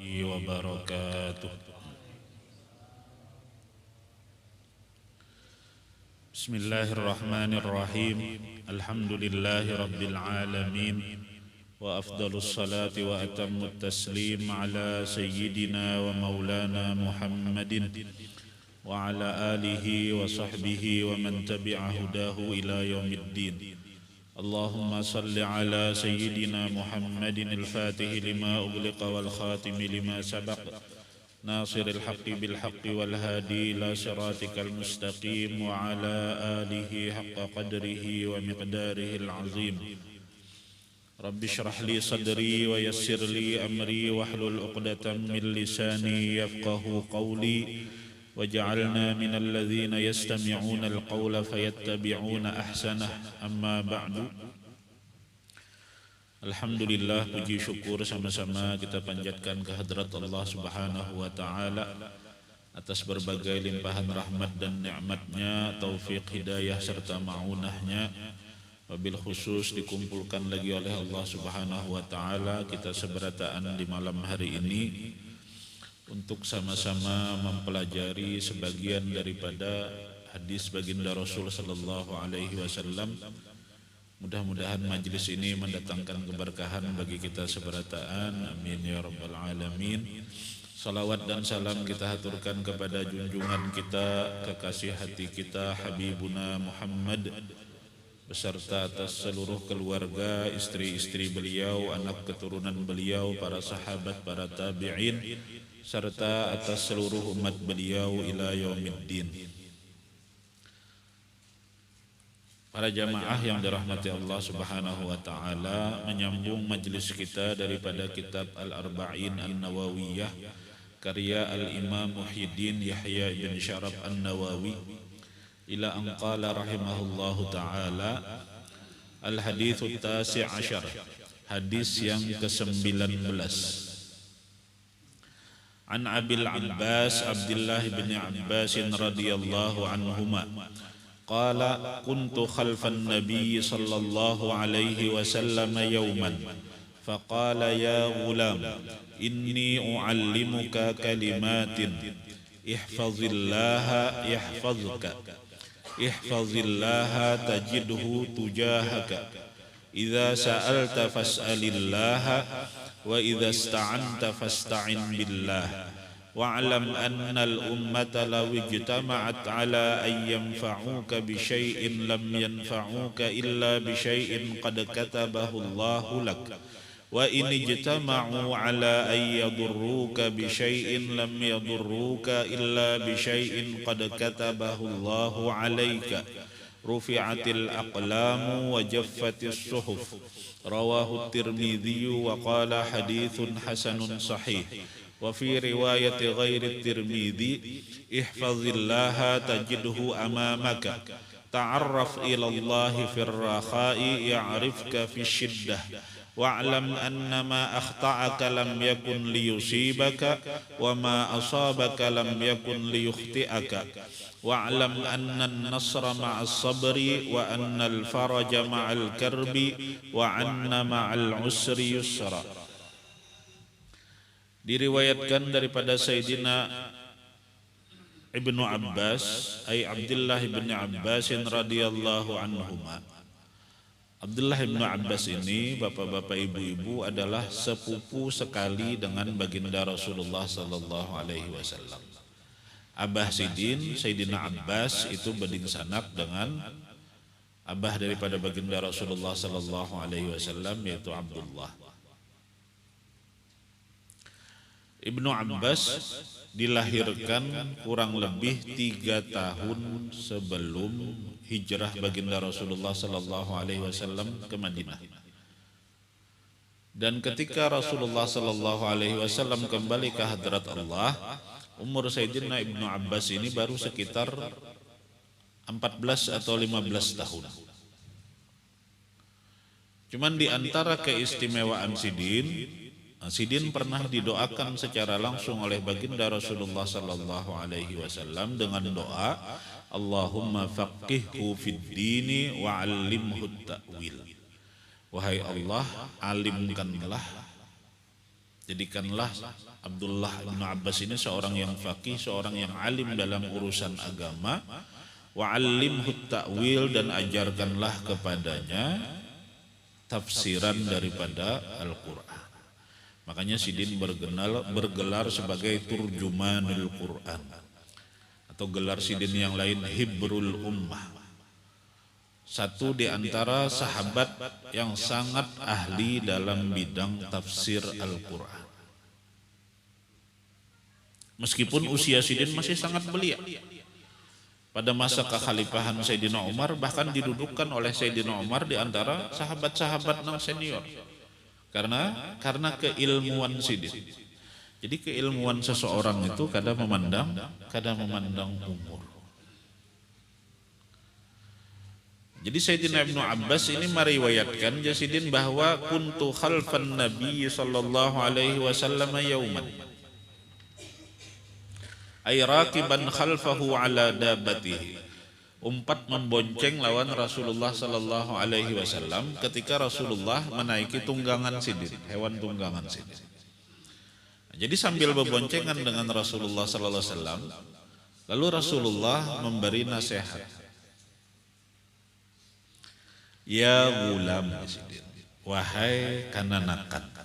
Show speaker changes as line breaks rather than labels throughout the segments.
وبركاته. بسم الله الرحمن الرحيم. الحمد لله رب العالمين، وأفضل الصلاة وأتم التسليم على سيدنا ومولانا محمد وعلى آله وصحبه ومن تبع هداه إلى يوم الدين. اللهم صل على سيدنا محمد الفاتح لما أغلق والخاتم لما سبق ناصر الحق بالحق والهادي إلى صراطك المستقيم وعلى آله حق قدره ومقداره العظيم. رب اشرح لي صدري ويسر لي أمري واحلل عقدة من لساني يفقه قولي وجعلنا من الذين يستمعون القول فيتبعون أحسنه. أما بعد. Alhamdulillah, puji syukur sama-sama kita panjatkan kehadrat Allah Subhanahu wa Ta'ala atas berbagai limpahan rahmat dan nikmatnya, taufik, hidayah serta ma'unahnya. Wabil khusus dikumpulkan lagi oleh Allah Subhanahu wa Ta'ala kita seberataan di malam hari ini untuk sama-sama mempelajari sebagian daripada hadis baginda Rasul sallallahu alaihi wasallam. Mudah-mudahan majlis ini mendatangkan keberkahan bagi kita seberataan. Amin ya rabbal alamin. Salawat dan salam kita haturkan kepada junjungan kita, kekasih hati kita, Habibuna Muhammad, beserta atas seluruh keluarga, istri-istri beliau, anak keturunan beliau, para sahabat, para tabi'in, serta atas seluruh umat beliau ila yaumiddin. Para jamaah yang dirahmati Allah Subhanahu wa Ta'ala, menyambung majlis kita daripada kitab Al-Arba'in An-Nawawiyah karya Al-Imam Muhyiddin Yahya bin Syaraf An-Nawawi ila an qala rahimahullahu ta'ala al-hadithu tasi' asyar, hadis yang ke-19. An Abil Abbas Abdullah bin Abbas radhiyallahu anhuma qala kuntu khalfan nabiy sallallahu alaihi wasallam yawman faqala ya ghulam inni uallimuka kalimatin ihfazillaha yahfazka ihfazillaha tajidhu tujahaka idza sa'alta fas'alillaha wa idza ista'anta fasta'in billah wa'lam anna al-ummata law ijtama'at ala an yanfa'uka bi syai'in lam yanfa'uka illa bi syai'in qad katabahu Allahu lak wa in ijtama'u ala an yadurruka bi syai'in lam yadurruka illa bi syai'in qad katabahu Allahu 'alaika rufi'atil aqlamu wa jaffatis suhuf. Rawahu at-Tirmidzi wa qala haditsun hasanun sahih. Wa fi riwayat ghairi at-Tirmidzi ihfazillaha tajidhu amamaka ta'arraf ila Allah fir rakha'i ya'rifka fi shiddah wa'lam anna ma akhta'aka lam yakun liyusibaka wa ma asabaka lam yakun liyukhti'aka wa'lam anna an-nasra ma'as sabri wa anna al-faraja ma'al karbi wa anna ma'al usri yusra. Diriwayatkan daripada Sayyidina Ibnu Abbas, ay Abdullah bin Abbas radhiyallahu anhuma. Abdullah bin Abbas ini, bapak-bapak, ibu-ibu, adalah sepupu sekali dengan baginda Rasulullah sallallahu alaihi wasallam. Abah Sidin, Sayyidina Abbas itu beding sanak dengan abah daripada baginda Rasulullah sallallahu alaihi wasallam, yaitu Abdullah. Ibnu Abbas dilahirkan kurang lebih 3 tahun sebelum hijrah baginda Rasulullah sallallahu alaihi wasallam ke Madinah. Dan ketika Rasulullah sallallahu alaihi wasallam kembali ke hadrat Allah, umur Sayyidina Ibnu Abbas ini baru sekitar 14 atau 15 tahun. Cuman di antara keistimewaan Sidin pernah didoakan secara langsung oleh baginda Rasulullah sallallahu alaihi wasallam dengan doa, Allahumma faqihhu fid dini wa 'allimhu ta'wil. Wahai Allah, alimkanlah Jadikanlah Abdullah bin Abbas ini seorang yang faqih, seorang yang alim dalam urusan agama. Wa'allimhu ta'wil, dan ajarkanlah kepadanya tafsiran daripada Al-Quran. Makanya Sidin bergelar sebagai Turjumanul Quran, atau gelar Sidin yang lain Hibrul Ummah. Satu di antara sahabat yang sangat ahli dalam bidang tafsir Al-Quran. Meskipun usia Sidin masih sangat belia. Pada masa kekhalifahan Sayyidina Umar bahkan didudukkan oleh Sayyidina Umar di antara sahabat-sahabat yang senior. Karena keilmuan Sidin. Jadi keilmuan seseorang itu kadang memandang umur. Jadi Sayyidina Ibnu Abbas ini meriwayatkan Sidin bahwa kuntu khalfan Nabi sallallahu alaihi wasallam yauman ay raqiban khalfahu ala dabatihi. Umpat membonceng lawan Rasulullah sallallahu alaihi wasallam ketika Rasulullah menaiki tunggangan Sidin, hewan tunggangan Sidin. Jadi sambil berboncengan dengan Rasulullah sallallahu alaihi wasallam, lalu Rasulullah memberi nasihat. Ya gulam, wahai kananakan.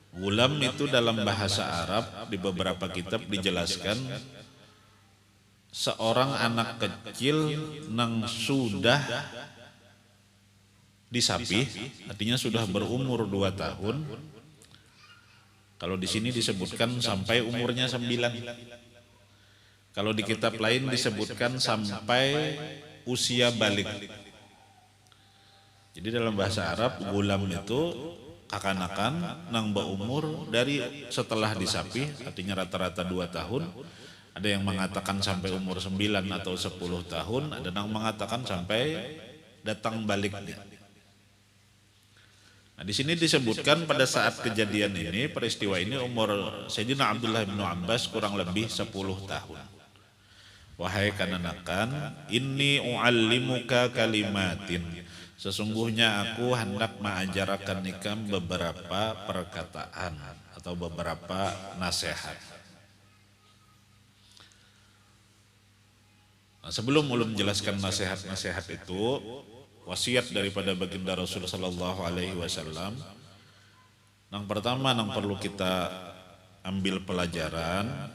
Gulam itu dalam bahasa Arab di beberapa kitab dijelaskan seorang anak kecil yang sudah disapih, artinya sudah berumur 2 tahun. Kalau di sini disebutkan sampai umurnya 9. Kalau di kitab lain disebutkan sampai usia balik. Jadi dalam bahasa Arab gulam itu kakanakan nang berumur dari setelah disapih, artinya rata-rata 2 tahun. Ada yang mengatakan sampai umur 9 atau 10 tahun, ada yang mengatakan sampai datang baliknya. Nah, di sini disebutkan pada saat kejadian ini, peristiwa ini, umur Sayyidina Abdullah bin Abbas kurang lebih 10 tahun. Wahai kananakan, inni u'allimuka kalimatin. Sesungguhnya aku hendak mengajarkan ikam beberapa perkataan atau beberapa nasihat. Nah, sebelum ulun menjelaskan nasihat-nasihat itu, wasiat daripada baginda Rasul sallallahu alaihi wasallam, yang pertama yang perlu kita ambil pelajaran,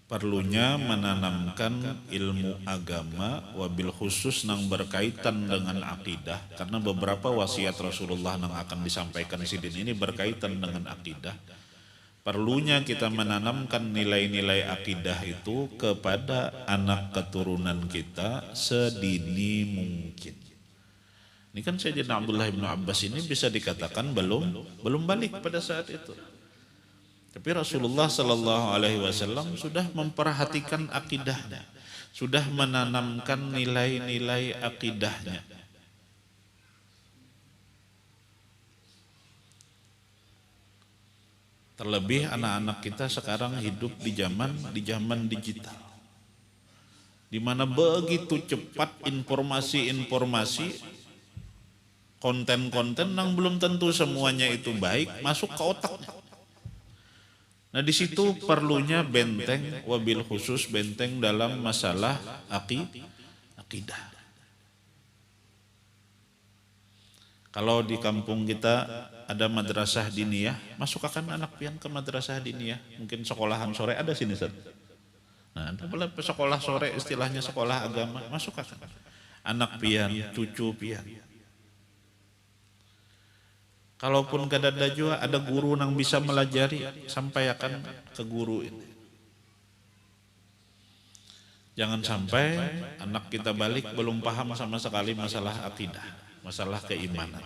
perlunya menanamkan ilmu agama, wabil khusus yang berkaitan dengan akidah, karena beberapa wasiat Rasulullah yang akan disampaikan Sidin ini berkaitan dengan akidah. Perlunya kita menanamkan nilai-nilai akidah itu kepada anak keturunan kita sedini mungkin. Ini kan Sayyidina Abdullah bin Abbas ini bisa dikatakan belum balik pada saat itu. Tapi Rasulullah sallallahu alaihi wasallam sudah memperhatikan akidahnya, sudah menanamkan nilai-nilai akidahnya. Terlebih anak-anak kita sekarang hidup di zaman digital, di mana begitu cepat informasi-informasi, konten-konten yang belum tentu semuanya itu baik masuk ke otaknya. Nah, di situ perlunya benteng, wabil khusus benteng dalam masalah akidah. Kalau di kampung kita ada madrasah diniyah, masukkan anak pian ke madrasah diniyah. Mungkin sekolahan sore ada sini, Ustaz. Nah, ada sekolah sore, istilahnya sekolah agama, masukkan anak pian, cucu pian. Kalaupun kadada juga ada guru yang bisa melajari, sampaikan ke guru ini. Jangan sampai anak kita balik belum paham sama sekali masalah akidah, masalah keimanan.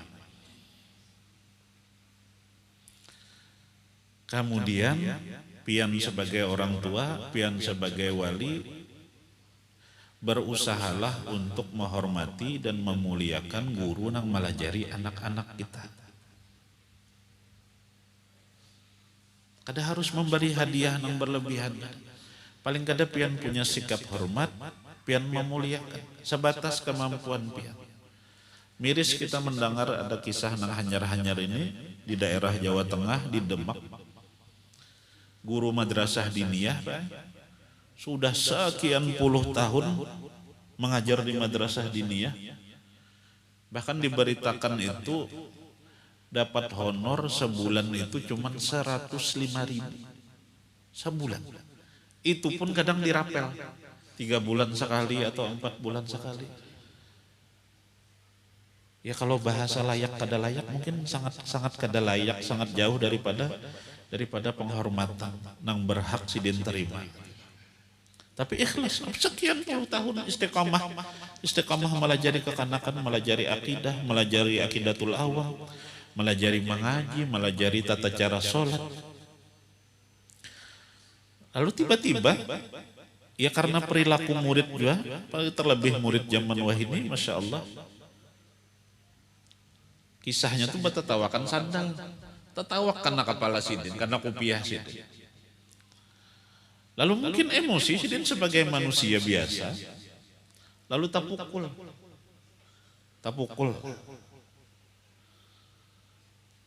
Kemudian pian sebagai orang tua, pian sebagai wali, berusahalah untuk menghormati dan memuliakan guru yang melajari anak-anak kita. Kada harus memberi hadiah yang berlebihan. Paling kada pian punya sikap hormat, pian memuliakan sebatas kemampuan pian. Miris kita mendengar ada kisah nang hanyar-hanyar ini di daerah Jawa Tengah, di Demak. Guru madrasah diniyah, Pak, sudah sekian puluh tahun mengajar di madrasah diniyah. Bahkan diberitakan itu dapat honor sebulan itu cuma 105.000 sebulan. Itu pun kadang dirapel 3 bulan sekali atau 4 bulan sekali. Ya kalau bahasa layak kada layak mungkin sangat kada layak, sangat jauh daripada penghormatan nang berhak sidin terima. Tapi ikhlas sekian puluh tahun istiqamah melajari kekanakan, melajari akidah, melajari akidatul awam, melajari mengaji, melajari tata cara sholat. Lalu tiba-tiba, ya karena perilaku murid juga, terlebih murid zaman wahini, Masya Allah, kisahnya tuh bertatawakan sandal, tertawak karena kepala sidin, karena kupiah sidin. Lalu mungkin emosi sidin sebagai manusia biasa, lalu tapukul.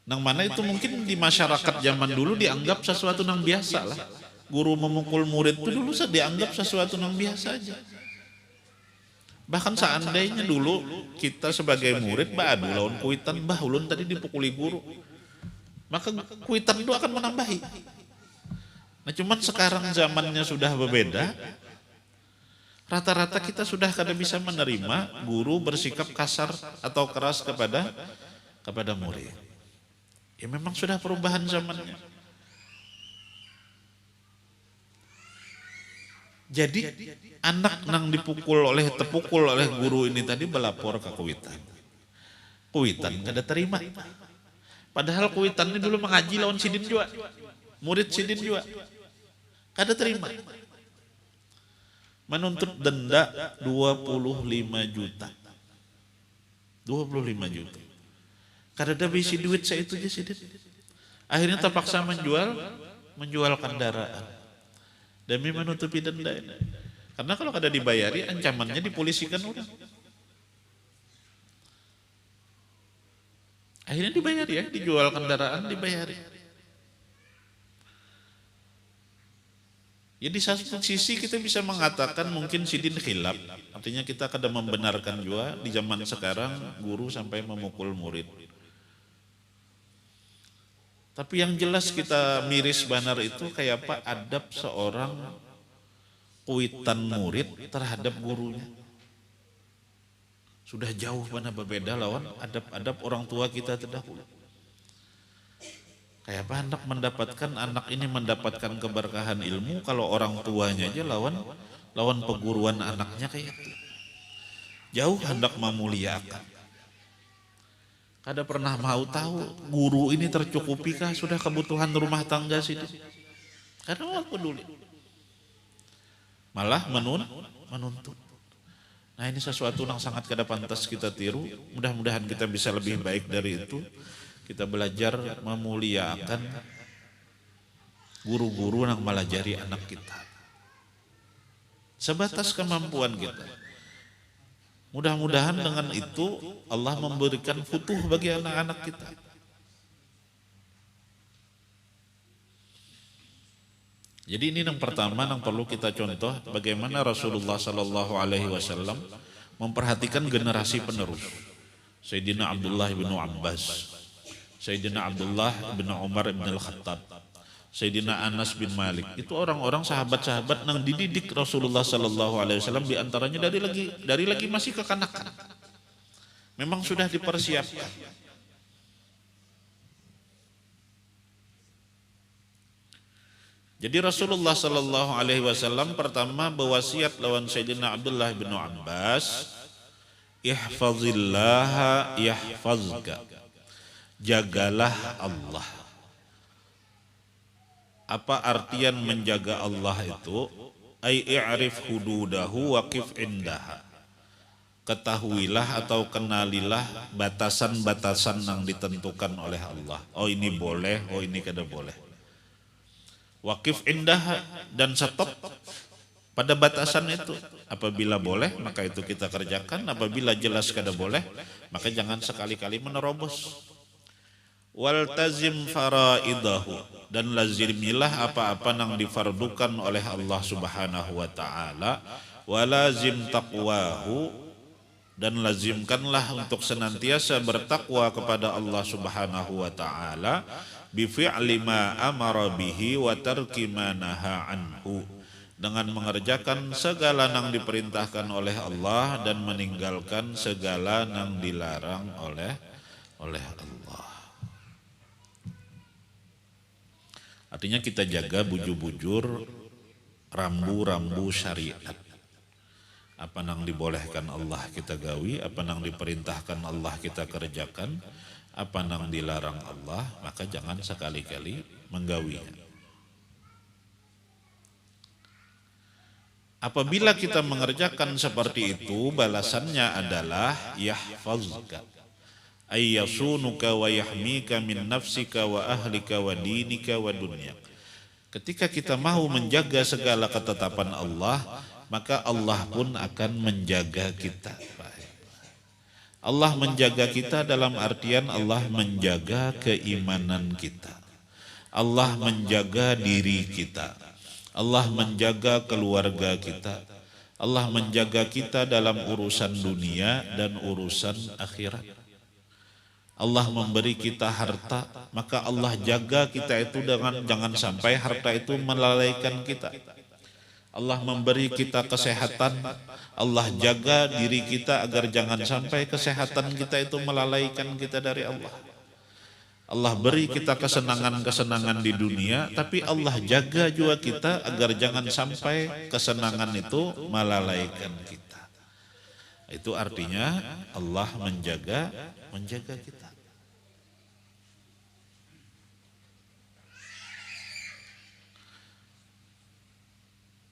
Nang mana itu mungkin di masyarakat zaman dulu dianggap sesuatu nang biasa lah. Guru memukul murid itu dulu dianggap sesuatu nang biasa aja. Bahkan seandainya dulu kita sebagai murid adu lawan kuitan, bah ulun tadi dipukuli guru, maka kuitan itu akan menambahi. Nah cuman sekarang zamannya sudah berbeda, rata-rata kita sudah kada bisa menerima guru bersikap kasar atau keras kepada murid. Ya memang sudah perubahan zamannya. Jadi anak nang terpukul oleh guru ini tadi melapor ke kuitan. Kuitan kada terima. Padahal kuitan ini dulu mengaji lawan sidin juga. Murid sidin juga. Kada terima. Menuntut denda 25 juta. 25 juta. Kada ada bisi duit saya itu aja sidin. Akhirnya terpaksa menjual kendaraan. Demi menutupi denda ini. Karena kalau kada dibayari ancamannya dipolisikan orang. Akhirnya dibayar ya, dijual kendaraan dibayari. Ya di satu sisi kita bisa mengatakan mungkin sidin khilaf. Artinya kita kada membenarkan juga di zaman sekarang guru sampai memukul murid. Tapi yang jelas kita miris banar itu kayak apa adab seorang kuitan murid terhadap gurunya. Sudah jauh mana berbeda lawan adab-adab orang tua kita terdahulu. Kayak apa anak ini mendapatkan keberkahan ilmu kalau orang tuanya aja lawan peguruan anaknya kayak itu. Jauh hendak memuliakan. Kada pernah mau tahu guru ini tercukupikah sudah kebutuhan rumah tangga sih. Kada mau peduli. Malah menuntut. Nah ini sesuatu yang sangat kada pantas kita tiru. Mudah-mudahan kita bisa lebih baik dari itu. Kita belajar memuliakan guru-guru yang melajari anak kita. Sebatas kemampuan kita. Mudah-mudahan dengan itu Allah memberikan futuh bagi anak-anak kita. Jadi ini yang pertama yang perlu kita contoh bagaimana Rasulullah Sallallahu Alaihi Wasallam memperhatikan generasi penerus. Sayyidina Abdullah bin Abbas, Sayyidina Abdullah bin Umar bin Al-Khattab, Sayyidina Anas bin Malik. Itu orang-orang sahabat-sahabat yang dididik Rasulullah Sallallahu Alaihi Wasallam diantaranya dari lagi masih kekanakan. Memang sudah dipersiapkan. Jadi Rasulullah Sallallahu Alaihi Wasallam pertama berwasiat lawan Sayyidina Abdullah bin Abbas, ihfazillaha yahfazka. Jagalah Allah. Apa artian menjaga Allah itu? Ai i'rif hududahu waqif indaha. Ketahuilah atau kenalilah batasan-batasan yang ditentukan oleh Allah. Oh ini boleh, oh ini kada boleh. Waqif indaha dan stop pada batasan itu. Apabila boleh maka itu kita kerjakan, apabila jelas kada boleh maka jangan sekali-kali menerobos. Waltazim faraidahu, dan lazimilah apa-apa yang difardukan oleh Allah Subhanahu wa taala. Walazim taqwahu, dan lazimkanlah untuk senantiasa bertakwa kepada Allah Subhanahu wa taala, bi fi'li ma amara bihi wa tarki ma naha anhu, dengan mengerjakan segala yang diperintahkan oleh Allah dan meninggalkan segala yang dilarang oleh Allah. Artinya kita jaga bujur-bujur rambu-rambu syariat. Apa yang dibolehkan Allah kita gawi, apa yang diperintahkan Allah kita kerjakan, apa yang dilarang Allah, maka jangan sekali-kali menggawinya. Apabila kita mengerjakan seperti itu, balasannya adalah yahfazka, ay yasunuka wa yahmika min nafsika wa ahlika wa dinika wa dunyak. Ketika kita mau menjaga segala ketetapan Allah, maka Allah pun akan menjaga kita. Allah menjaga kita dalam artian Allah menjaga keimanan kita. Allah menjaga diri kita. Allah menjaga keluarga kita. Allah menjaga kita dalam urusan dunia dan urusan akhirat. Allah memberi kita harta, maka Allah jaga kita itu dengan jangan sampai harta itu melalaikan kita. Allah memberi kita kesehatan, Allah jaga diri kita agar jangan sampai kesehatan kita itu melalaikan kita dari Allah. Allah beri kita kesenangan-kesenangan di dunia, tapi Allah jaga juga kita agar jangan sampai kesenangan itu melalaikan kita. Itu artinya Allah menjaga kita.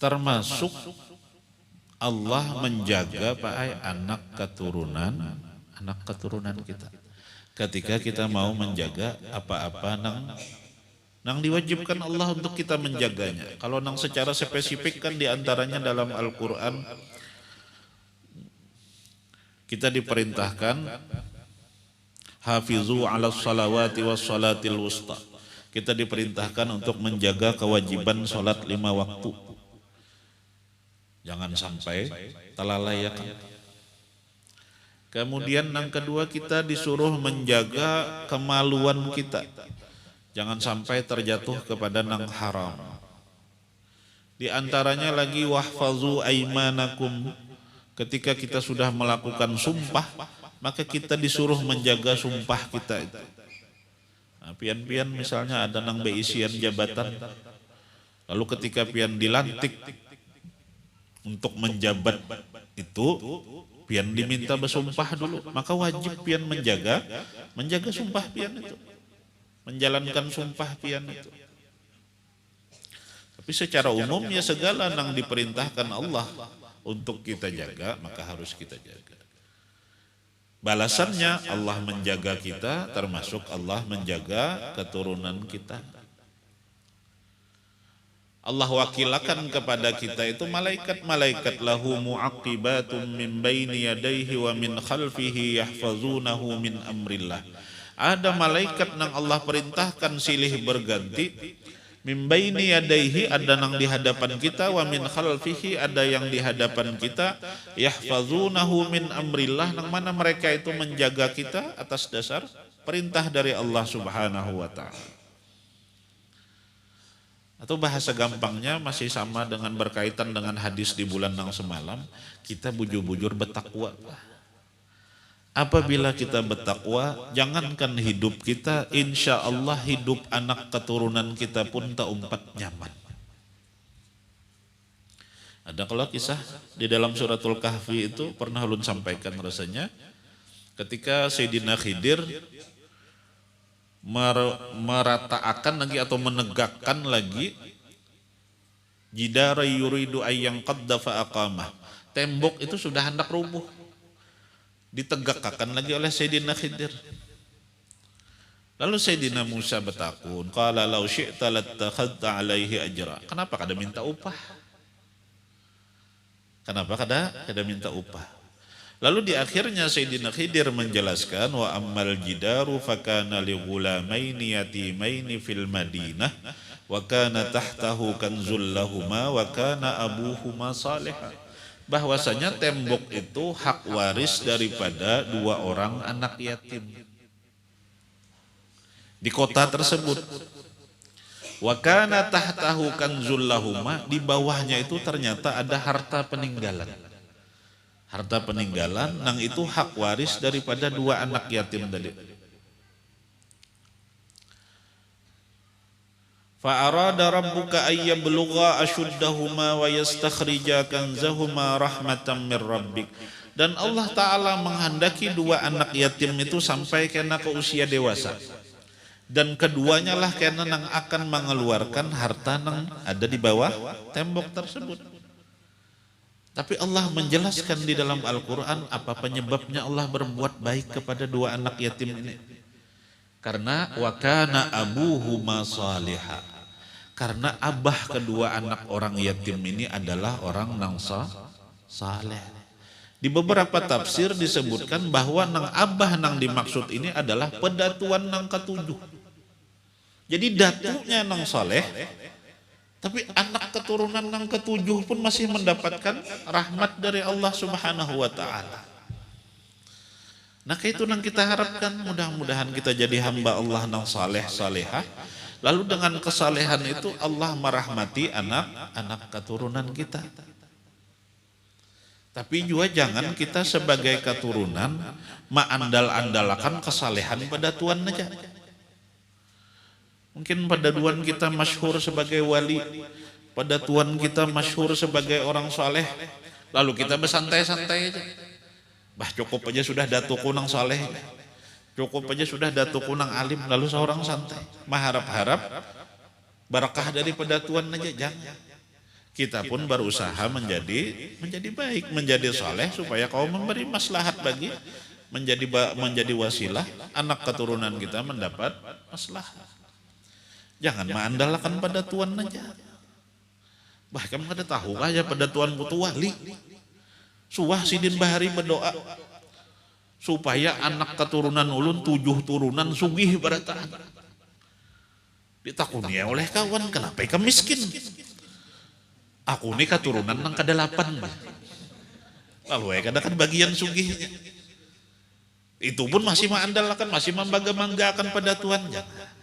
Termasuk Allah menjaga anak keturunan kita. Ketika kita mau menjaga apa-apa nang diwajibkan Allah untuk kita menjaganya. Kalau nang secara spesifik kan diantaranya dalam Al-Quran kita diperintahkan hafizu ala salawati was salatil wusta. Kita diperintahkan untuk menjaga kewajiban sholat 5 waktu. Jangan sampai telalaikan. Kemudian yang kedua kita disuruh menjaga kemaluan kita. Jangan sampai terjatuh kepada nang haram. Di antaranya lagi wahfazu aimanakum. Ketika kita sudah melakukan sumpah, maka kita disuruh menjaga sumpah kita itu. Nah, pian-pian misalnya ada nang beisian jabatan. Lalu ketika pian dilantik untuk menjabat itu, pian diminta bersumpah dulu, maka wajib pian menjaga sumpah pian itu, menjalankan sumpah pian itu. Tapi secara umum ya segala yang diperintahkan Allah untuk kita jaga, maka harus kita jaga. Balasannya Allah menjaga kita, termasuk Allah menjaga keturunan kita. Allah wakilakan kepada kita itu malaikat-malaikat lahu mu'aqibatun min baini yadayhi wa min khalfihi yahfazunahu min amrillah. Ada malaikat yang Allah perintahkan silih berganti. Min baini yadayhi ada yang di hadapan kita, wa min khalfihi ada yang di hadapan kita, yahfazunahu min amrillah, yang mana mereka itu menjaga kita atas dasar perintah dari Allah Subhanahu wa taala. Atau bahasa gampangnya masih sama dengan berkaitan dengan hadis di bulan yang semalam, kita bujur-bujur bertakwa. Apabila kita bertakwa, jangankan hidup kita, insya Allah hidup anak keturunan kita pun tak umpat nyaman. Ada kalau kisah di dalam suratul Kahfi itu pernah ulun sampaikan rasanya, ketika Sayyidina Khidir meratakan lagi atau menegakkan lagi jidara yuridu ayyang qaddafa aqamah, tembok itu sudah hendak rubuh, ditegakkan lagi oleh Sayyidina Khidir. Lalu Sayyidina Musa bertakun, qala law syi'ta lattakhadta alaihi ajra. Kenapa kada minta upah? Kenapa? Kada minta upah. Lalu di akhirnya Sayyidina Khidir menjelaskan wa ammal jidaru fakana li ghulamaini yatimaini fil Madinah wa kana tahtahu kanzul lahuma wa kana abuhuma salihah. Bahwasanya tembok itu hak waris daripada dua orang anak yatim di kota tersebut. Wa kana tahtahu kanzul lahuma, di bawahnya itu ternyata ada harta peninggalan. Harta peninggalan nang itu hak waris daripada dua anak yatim tadi. Fa arada rabbuka ay yablugha ashuddahuma wa yastakhrija kanzahuma rahmatan mir rabbik. Dan Allah Ta'ala menghendaki dua anak yatim itu sampai kena ke usia dewasa. Dan keduanya lah kena nang akan mengeluarkan harta nang ada di bawah tembok tersebut. Tapi Allah menjelaskan di dalam Al-Quran apa penyebabnya Allah berbuat baik kepada dua anak yatim ini. Karena wa kana abuhuma salihah. Karena abah kedua anak orang yatim ini adalah orang nang saleh. Di beberapa tafsir disebutkan bahwa nang abah nang dimaksud ini adalah pedatuan nang ketujuh. Jadi datunya nang saleh, tapi anak keturunan nang ketujuh pun masih mendapatkan rahmat dari Allah Subhanahu wa Ta'ala. Nah, itu nang kita harapkan, mudah-mudahan kita jadi hamba Allah nang saleh salehah. Lalu dengan kesalehan itu Allah merahmati anak keturunan kita. Tapi juga jangan kita sebagai keturunan mengandal-andalkan kesalehan pada Tuhan aja. Mungkin pada Tuhan kita masyhur sebagai wali, pada Tuhan kita masyhur sebagai orang saleh, lalu kita bersantai-santai aja. Bah, cukup aja sudah datuk kunang saleh, cukup aja sudah datuk kunang alim, lalu seorang santai. Mengharap-harap barakah daripada Tuhan aja, jangan. Kita pun berusaha menjadi baik, menjadi saleh supaya kau memberi maslahat bagi menjadi wasilah anak keturunan kita mendapat maslahat. Jangan mengandalkan pada Tuhan aja. Bahkan kada tahu aja pada Tuhan butuh wali. Suah Sidin Bahari berdoa supaya anak keturunan ulun 7 turunan sugih barataan. Ditakuni oleh kawan, kenapa ikan miskin? Aku ini keturunan nang ke-8. Lalu kadang bagian sugihnya. Itu pun masih mengandalkan, masih membangga-banggakan pada Tuhan. Jangan.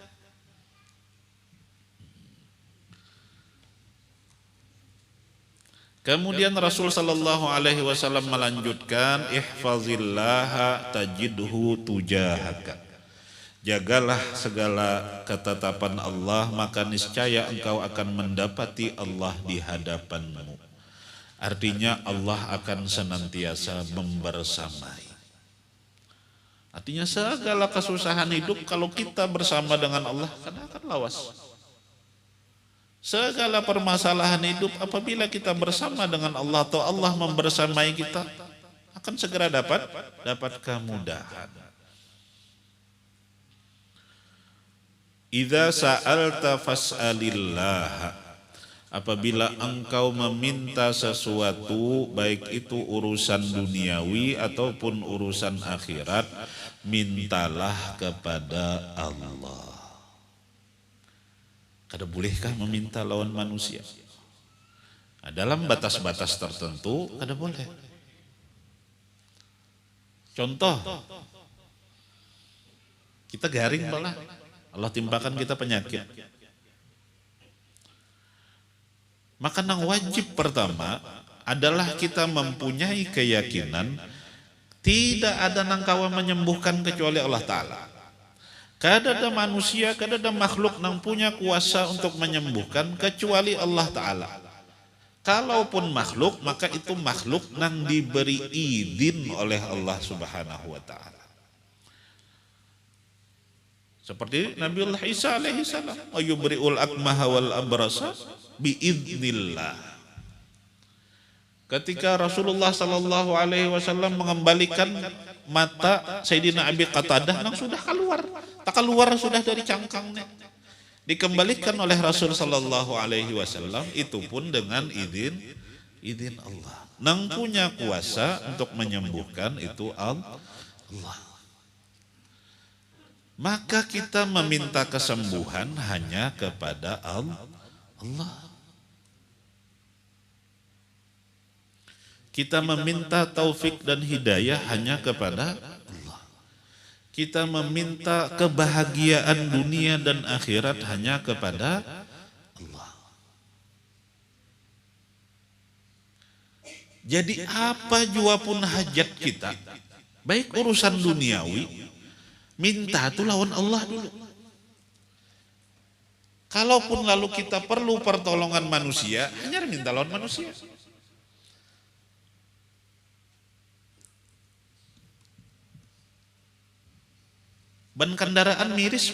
Kemudian Rasul sallallahu alaihi wasallam melanjutkan, ihfazillaha tajidhu tujahaka. Jagalah segala ketetapan Allah, maka niscaya engkau akan mendapati Allah di hadapanmu. Artinya Allah akan senantiasa membersamai. Artinya segala kesusahan hidup kalau kita bersama dengan Allah akan lawas. Segala permasalahan hidup apabila kita bersama dengan Allah atau Allah membersamai kita akan segera dapat kemudahan. Idza sa'alta fas'alillah. Apabila engkau meminta sesuatu, baik itu urusan duniawi ataupun urusan akhirat, mintalah kepada Allah. Kada bolehkah meminta lawan manusia? Nah, dalam batas-batas tertentu kada boleh. Contoh, kita garing malah Allah timpakan kita penyakit. Maka nang wajib pertama adalah kita mempunyai keyakinan tidak ada nang kawa menyembuhkan kecuali Allah Ta'ala. Kada ada manusia, kada ada makhluk nang punya kuasa untuk menyembuhkan kecuali Allah Ta'ala. Kalaupun makhluk, maka itu makhluk nang diberi izin oleh Allah Subhanahu wa Ta'ala. Seperti Nabiullah Isa alaihi salam, ayubri'ul akmaha wal abrasa biiznillah. Ketika Rasulullah sallallahu alaihi wasallam mengembalikan mata Sayyidina Abi Qatadah nang sudah keluar, tak keluar sudah dari cangkangnya, dikembalikan oleh Rasul sallallahu alaihi wasallam, itu pun dengan izin Allah. Nang punya kuasa untuk menyembuhkan itu Allah. Maka kita meminta kesembuhan hanya kepada Allah. Kita meminta taufik dan hidayah hanya kepada Allah. Kita meminta kebahagiaan dunia dan akhirat hanya kepada Allah. Jadi apa jua pun hajat kita, baik urusan duniawi, minta itu lawan Allah dulu. Kalaupun lalu kita perlu pertolongan manusia, hanya minta lawan manusia. Ban kendaraan miris,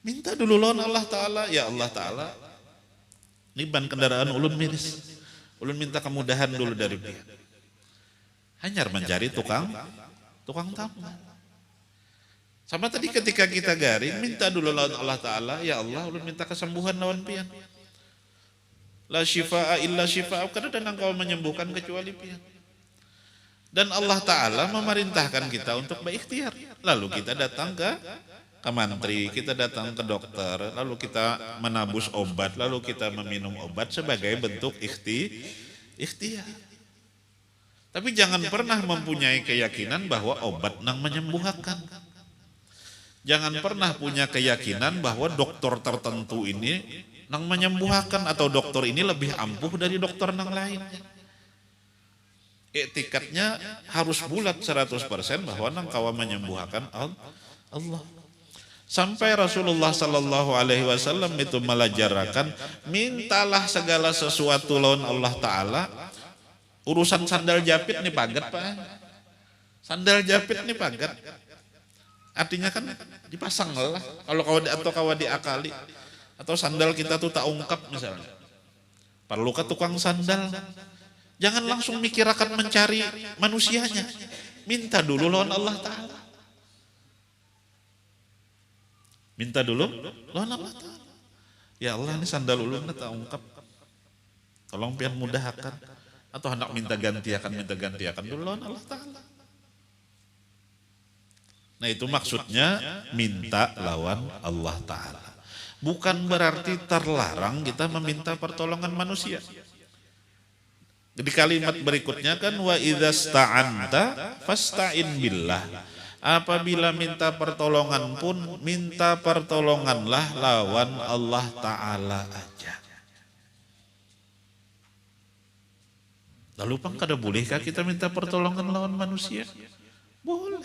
minta dulu lawan Allah Ta'ala. Ya Allah Ta'ala, ini ban kendaraan ulun miris, ulun minta kemudahan dulu dari dia. Hanya mencari tukang tambal. Sama tadi ketika kita garing, minta dulu lawan Allah Ta'ala. Ya Allah, ulun minta kesembuhan lawan pian. La syifa'a illa syifa'a, karena dan engkau menyembuhkan kecuali pian. Dan Allah Ta'ala memerintahkan kita untuk berikhtiar. Lalu kita datang ke mantri, kita datang ke dokter, lalu kita menabus obat, lalu kita meminum obat sebagai bentuk ikhtiar. Tapi jangan pernah mempunyai keyakinan bahwa obat nang menyembuhkan. Jangan pernah punya keyakinan bahwa dokter tertentu ini nang menyembuhkan atau dokter ini lebih ampuh dari dokter nang lain. Iktikadnya harus bulat 100% bahwa nang kawa menyembuhkan Allah. Sampai Rasulullah Sallallahu Alaihi Wasallam itu melajarakan, mintalah segala sesuatu lawan Allah Ta'ala. Urusan sandal japit nih pagat Pak. Sandal japit nih pagat. Artinya kan dipasang lah. Kalau kawa diakali. Atau sandal kita tuh tak ungkap misalnya. Perlu ke tukang sandal. Jangan langsung mikir akan mencari manusianya. Minta dulu lawan Allah Ta'ala. Minta dulu lawan Allah Ta'ala. Ya Allah, ini sandal ulun tak ungkap. Tolong pian mudahkan. Atau hendak minta ganti akan dulu lawan Allah Ta'ala. Nah itu maksudnya minta lawan Allah Ta'ala. Bukan berarti terlarang kita meminta pertolongan manusia. Di kalimat berikutnya kan wa idzasta'anta fasta'in billah. Apabila minta pertolongan pun minta pertolonganlah lawan Allah Ta'ala aja. Lalu pang kada bolehkah kita minta pertolongan lawan manusia? Boleh.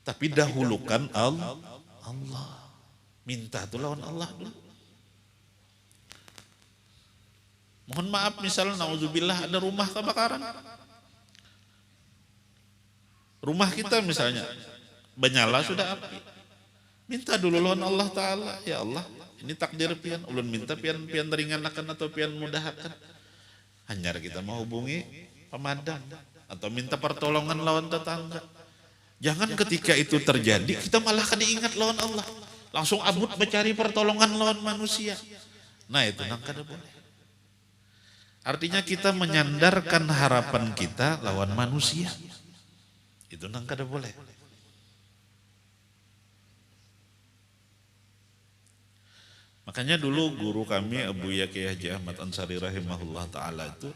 Tapi dahulukan Allah. Minta itu lawan Allah dulu. Mohon maaf misalnya na'udzubillah ada rumah kebakaran. Rumah kita misalnya menyala sudah api. Minta dulu lawan Allah Ta'ala. Ya Allah, ini takdir pian. Ulun minta pian teringankan atau pian mudahkan. Hanya kita mau hubungi pemadam. Atau minta pertolongan lawan tetangga. Jangan ketika itu terjadi kita malah kan ingat lawan Allah. Langsung abut mencari pertolongan lawan manusia. Nah itu nang kada boleh. Artinya kita menyandarkan harapan kita lawan manusia. Itu nang kada boleh. Makanya dulu guru kami Abu Yaqi Haji Ahmad Ansari rahimahullah ta'ala itu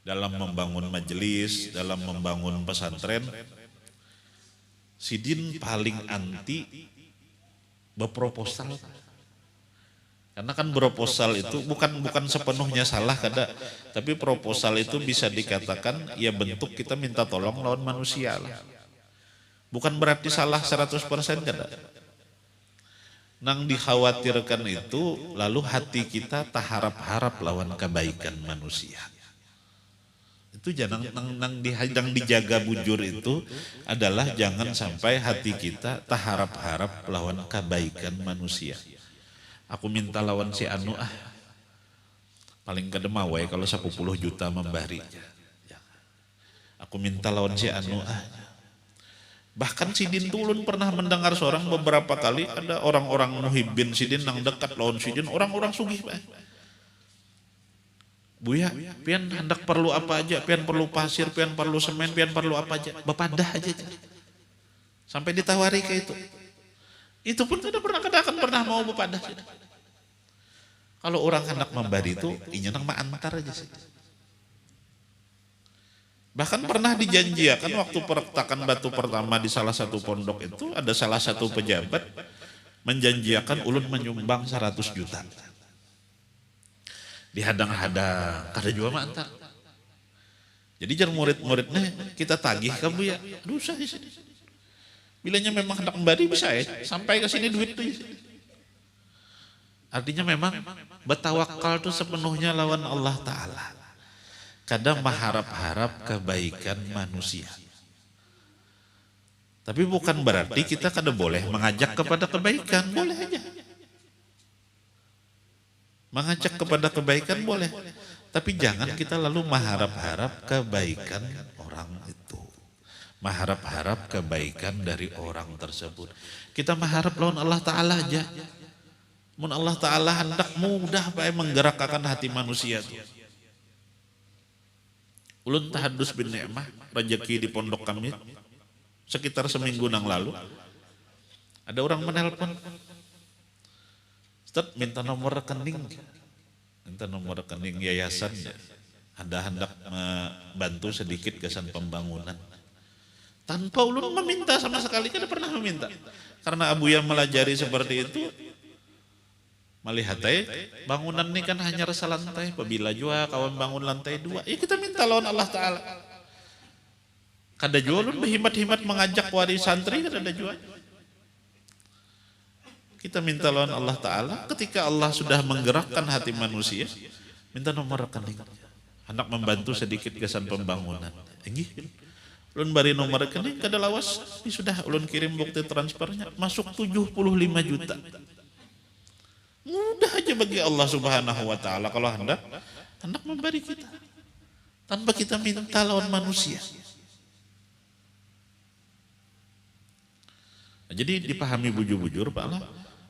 dalam membangun majelis, dalam membangun pesantren, sidin paling anti berproposal. Karena kan proposal itu bukan sepenuhnya salah kada, tapi proposal itu bisa dikatakan ya bentuk kita minta tolong lawan manusia lah. Bukan berarti salah 100% kada. Nang dikhawatirkan itu lalu hati kita tak harap-harap lawan kebaikan manusia. Itu jangan nang dijaga bujur itu adalah jangan sampai hati kita tak harap-harap lawan kebaikan manusia. Aku minta lawan si anu paling kedema wae kalau 10 juta membari. Aku minta lawan si anu Bahkan Sidin Tulun pernah mendengar seorang beberapa kali ada orang-orang muhibbin Sidin yang dekat lawan Sidin, orang-orang sugih. Buya, pian hendak perlu apa aja, pian perlu pasir, pian perlu semen, pian perlu apa aja, bapadah aja. Sampai ditawari ke itu. Itu pun tidak pernah mau bapadah. Kalau orang hendak memberi itu, inya nang antar aja sih. Bahkan pernah dijanjikan waktu peretakan batu pertama di salah satu pondok itu, ada salah satu pejabat menjanjikan ulun menyumbang 100 juta. Dihadang-hadang, kada jua mah antar. Jadi jar murid-muridnya kita tagih kamu ya, dosa di sini. Bilanya memang hendak memberi bisa ya, sampai ke sini duit tuh. Artinya memang bertawakal itu sepenuhnya lawan Allah Ta'ala. Kadang mengharap-harap kebaikan manusia. Tapi bukan berarti kita kada boleh mengajak kepada kebaikan, boleh aja. Mengajak kepada kebaikan boleh. Tapi jangan kita lalu mengharap-harap kebaikan orang itu. Mengharap-harap kebaikan dari orang tersebut. Kita mengharap lawan Allah Ta'ala aja. Mun Allah Ta'ala hendak mudah baik menggerakkan hati manusia itu. Ulun tahadus bin ni'mah, rezeki di pondok kami, sekitar seminggu nang lalu, ada orang menelpon, Ustaz minta nomor rekening yayasan, ada hendak membantu sedikit kesan pembangunan. Tanpa ulun meminta sama sekali, tidak pernah meminta. Karena Abu yang melajari seperti itu, melihat bangunan ini kan hanya rasa lantai, apabila jua kawan bangun lantai 2, ya kita minta lawan Allah Ta'ala. Kada jua ulun berhimat-himat mengajak wari santri, kada jua. Kita minta lawan Allah Ta'ala, ketika Allah sudah menggerakkan hati manusia, minta nomor rekening. Hendak membantu sedikit kesan pembangunan. Enggih. Ulun bari nomor rekening, kada lawas, ini sudah ulun kirim bukti transfernya, masuk 75 juta. Mudah aja bagi Allah Subhanahu wa Ta'ala kalau hendak memberi kita tanpa kita minta lawan manusia. Jadi dipahami bujur-bujur Pak Allah,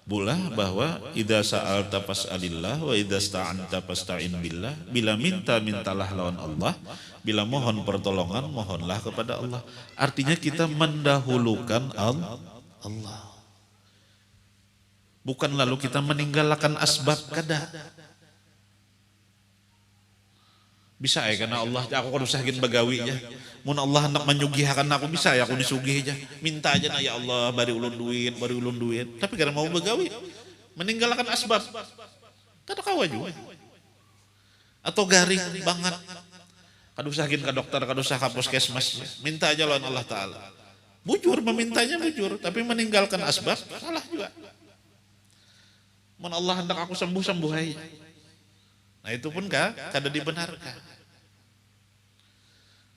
bulah bahwa idza sa'alta fas'alillah wa idza sta'anta fasta'in billah. Bila mintalah lawan Allah, bila mohon pertolongan mohonlah kepada Allah. Artinya kita mendahulukan Allah. Bukan lalu kita meninggalkan asbab, kada. Bisa ya karena Allah, aku kan usahakin bagawi aja. Mun Allah hendak menyugihkan aku, bisa ya aku disugih aja. Minta aja na ya Allah bari ulun duit. Tapi karena mau bagawi, meninggalkan asbab. Kada kawa juga. Atau garing banget. Kada usahakin ke dokter, kada usah ke puskesmas. Minta aja lawan Allah Ta'ala. Bujur, memintanya bujur, tapi meninggalkan asbab, salah juga. Mun Allah hendak aku sembuh aja. Nah itu pun kada dibenarkan.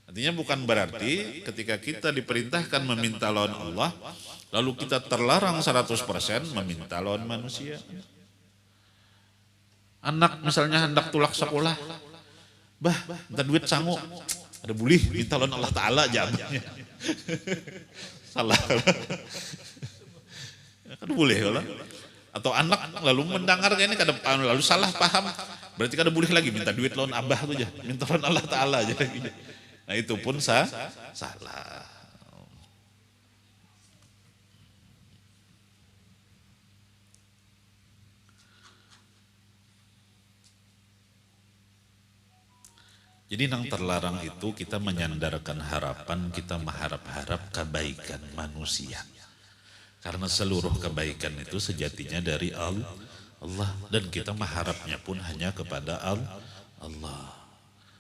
Artinya bukan berarti ketika kita diperintahkan meminta lawan Allah, lalu kita terlarang 100% meminta lawan manusia. Anak misalnya hendak tulak sekolah, minta duit sangu, ada boleh minta lawan Allah Ta'ala jawabnya. Salah. Kan boleh kalau. Atau anak lalu mendengar ini lalu salah paham, berarti kada boleh lagi minta duit lawan abah tuh aja, minta lawan Allah Ta'ala aja. Nah itu pun salah. Jadi yang terlarang itu kita menyandarkan harapan, kita mengharap-harap kebaikan manusia. Karena seluruh kebaikan itu sejatinya dari Allah. Dan kita mengharapnya pun hanya kepada Allah.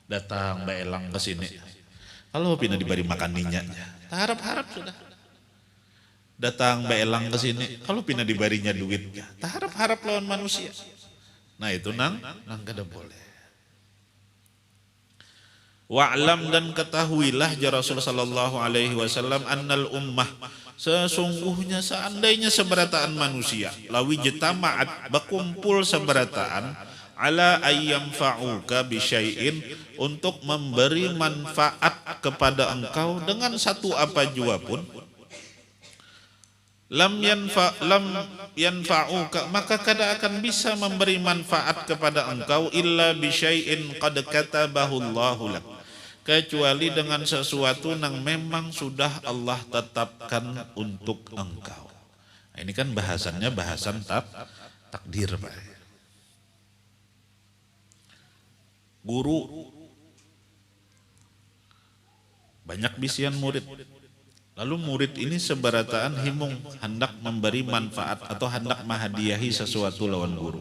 Datang Mbak Elang ke sini. Kalau pina diberi makan minyaknya, harap-harap sudah. Datang Mbak Elang ke sini. Kalau pina diberinya duitnya, harap-harap lawan manusia. Nah itu nang kada boleh. Wa'lam dan ketahuilah ya Rasul sallallahu alaihi wasallam annal ummah, sesungguhnya seandainya seberataan manusia lawi jetama'at berkumpul seberataan ala ayyam fa'uka bisyai'in untuk memberi manfaat kepada engkau dengan satu apa jua pun, lam yanfa'uka, maka kada akan bisa memberi manfaat kepada engkau illa bisyai'in qad katabahu Allahu lak, kecuali dengan sesuatu yang memang sudah Allah tetapkan untuk engkau. Nah, ini kan bahasannya bahasan takdir, Pak. Guru banyak bisian murid, lalu murid ini seberataan himung hendak memberi manfaat atau hendak menghadiahi sesuatu lawan guru.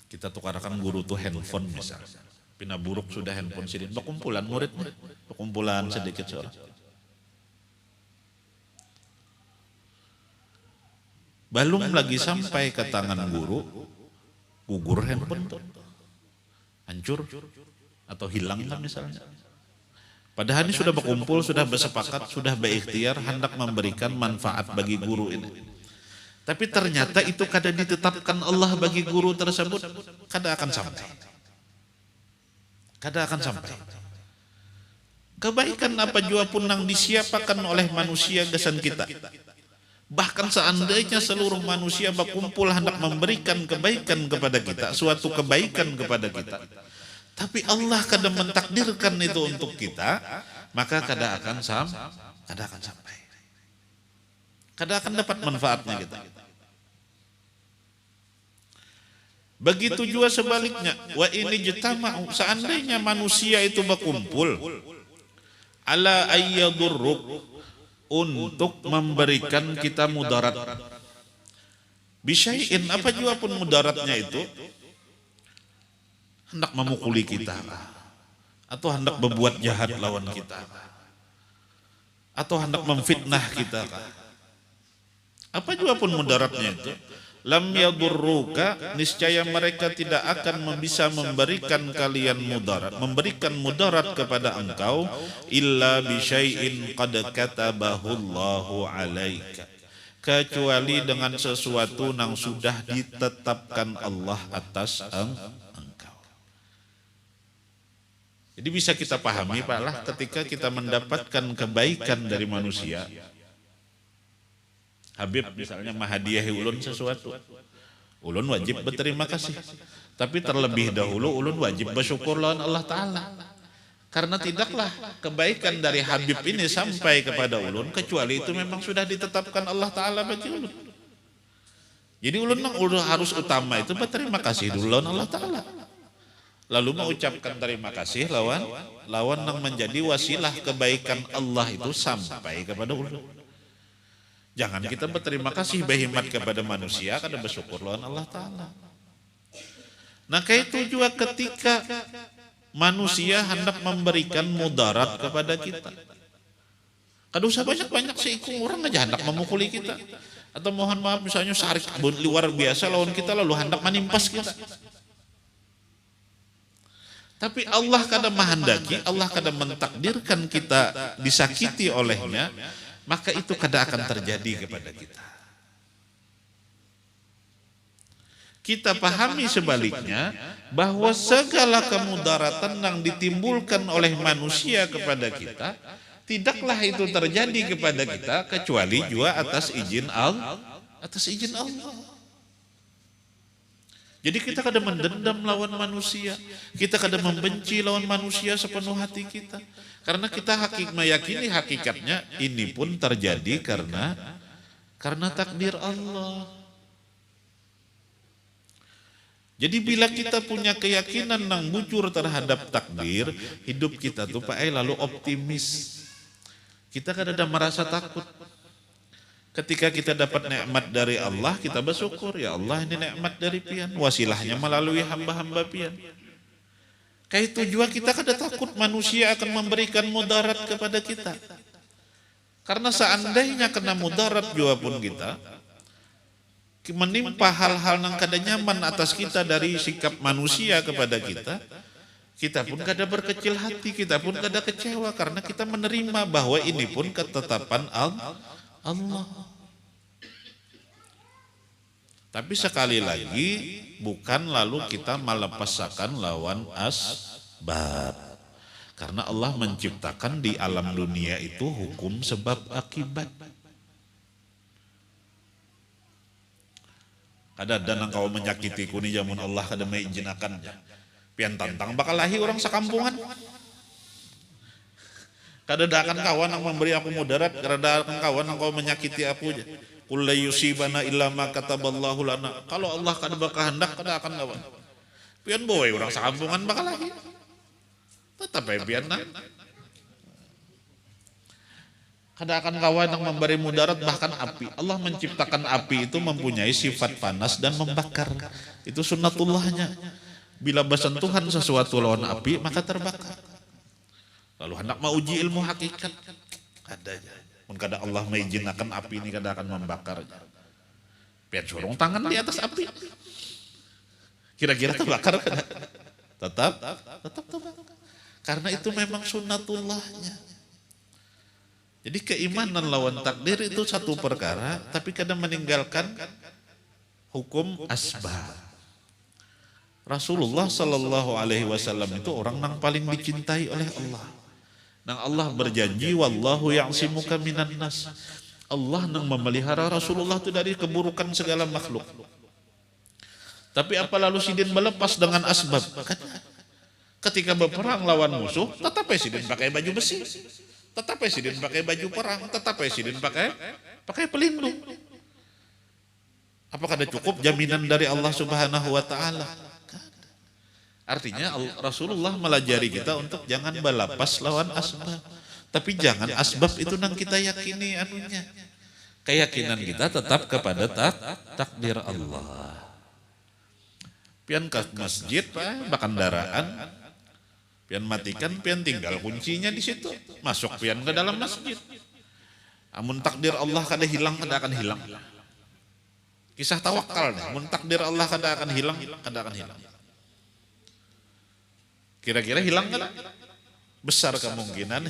Kita tukarkan guru tuh handphone misalnya, pina buruk sudah handphone sidin, berkumpulan muridnya, berkumpulan sedikit seorang. Belum lagi sampai ke tangan guru, gugur handphone tuh, hancur atau hilang kan misalnya. Padahal ini sudah berkumpul, sudah bersepakat, sudah berikhtiar hendak memberikan manfaat bagi guru ini. Tapi ternyata itu kada ditetapkan Allah bagi guru tersebut, kada akan sampai. Kada akan sampai. Kebaikan apa jua pun yang disiapakan oleh manusia gesan kita. Bahkan seandainya seluruh manusia berkumpul hendak memberikan kebaikan kepada kita, suatu kebaikan kepada kita, tapi Allah kadang mentakdirkan itu untuk kita, maka kada akan sampai. Kada akan dapat manfaatnya kita. Begitu juga sebaliknya, wa ini jitama'u, seandainya manusia itu berkumpul ala ayyadurruk, untuk memberikan kita mudarat, bisyai'in, apa juga pun mudaratnya itu, hendak memukuli kita, atau hendak berbuat jahat lawan kita, atau hendak memfitnah kita, apa juga pun mudaratnya itu, lam yadurruka, niscaya mereka tidak akan bisa memberikan kalian mudarat, memberikan mudarat kepada engkau, illa bisyai'in qad katabahu Allahu alaika, kecuali dengan sesuatu yang sudah ditetapkan Allah atas engkau. Jadi bisa kita pahami Pak lah, ketika kita mendapatkan kebaikan dari manusia, Habib misalnya menghadiahi ulun sesuatu, ulun wajib berterima kasih. Tapi terlebih dahulu ulun wajib bersyukur lawan Allah Ta'ala. Karena tidaklah kebaikan dari Habib ini sampai kepada ulun, kecuali itu memang sudah ditetapkan Allah Ta'ala bagi ulun. Jadi ulun harus utama itu berterima kasih dulu lawan Allah Ta'ala. Lalu mengucapkan terima kasih lawan yang menjadi wasilah kebaikan Allah itu sampai kepada ulun. Jangan kita berterima kasih berhikmat kepada manusia, kada bersyukur lawan Allah Ta'ala. Nah kayak itu juga ketika manusia hendak memberikan mudarat kepada kita. Kada usah banyak-banyak seikung orang aja hendak memukuli kita. Atau mohon maaf misalnya sarik luar biasa lawan kita lalu hendak menimpas kita. Tapi Allah kadang menghendaki, Allah kadang mentakdirkan kita disakiti olehnya, maka itu kadang akan terjadi kepada kita. Kita pahami sebaliknya, bahwa segala kemudaratan yang ditimbulkan oleh manusia kepada kita, tidaklah itu terjadi kepada kita, kecuali juga atas izin Allah. Jadi kita kadang mendendam lawan manusia, kita kadang membenci lawan manusia sepenuh hati kita. Karena kita meyakini hakikatnya ini pun terjadi karena takdir Allah. Jadi bila kita punya keyakinan yang bujur terhadap takdir, hidup kita tuh Pak lalu optimis. Kita kadang ada merasa takut. Ketika kita dapat nikmat dari Allah, kita bersyukur, ya Allah ini nikmat dari pian, wasilahnya melalui hamba-hamba pian. Kayak itu juga kita kada takut manusia akan memberikan mudarat kepada kita. Karena seandainya kena mudarat juga pun kita, menimpa hal-hal yang kada nyaman atas kita dari sikap manusia kepada kita pun kada berkecil hati, kita pun kada kecewa, karena kita menerima bahwa ini pun ketetapan Allah. Tapi sekali lagi bukan lalu kita melepasakan lawan asbab. Karena Allah menciptakan di alam dunia itu hukum sebab akibat. Kadang kau menyakiti kuni jamun Allah kada mengizinakan. Pian tantang bakal lahir orang sekampungan. Kadang kawan yang memberi aku mudarat, kadang kawan yang kau menyakiti aku. Qul la yusibana illa ma kataballahu lana. Kalau Allah kada berkehendak kada akan kawan. Pian boy orang sekampungan bakal lahir. Tetap pian nah. Kadang kawan yang memberi mudarat bahkan api. Allah menciptakan api itu mempunyai sifat panas dan membakar. Itu sunnatullahnya. Bila bersentuhan sesuatu lawan api maka terbakar. Lalu hendak mau uji ilmu hakikat. Adanya. Mun kada Allah mengizinkan api ini kada akan membakar. Pian sorong tangan di atas api. Kira-kira terbakar kada? Tetap terbakar. Karena itu memang sunnatullahnya. Jadi keimanan lawan takdir itu satu perkara, tapi kadang meninggalkan hukum asbab. Rasulullah Sallallahu Alaihi Wasallam itu orang yang paling dicintai oleh Allah. Nang Allah berjanji, wallahu ya'simuka minan nas. Allah nang memelihara Rasulullah itu dari keburukan segala makhluk. Tapi apa lalu sidin melepas dengan asbab? Ketika berperang lawan musuh, tetap sidin pakai baju besi. Tetap sidin pakai baju perang. Tetap sidin pakai pelindung. Apakah ada cukup jaminan dari Allah Subhanahu Wa Taala? Artinya Rasulullah melajari kita untuk jangan balapas lawan asbab. Tapi jangan asbab itu nang kita yakini anunya. Keyakinan kita tetap kepada takdir Allah. Pian ke masjid, bakandaraan, pian matikan, pian tinggal kuncinya di situ. Masuk pian ke dalam masjid. Amun takdir Allah kada hilang, kada akan hilang. Kisah tawakal nih, amun takdir Allah kada akan hilang, kada akan hilang. Kira-kira hilang kan? Besar kemungkinan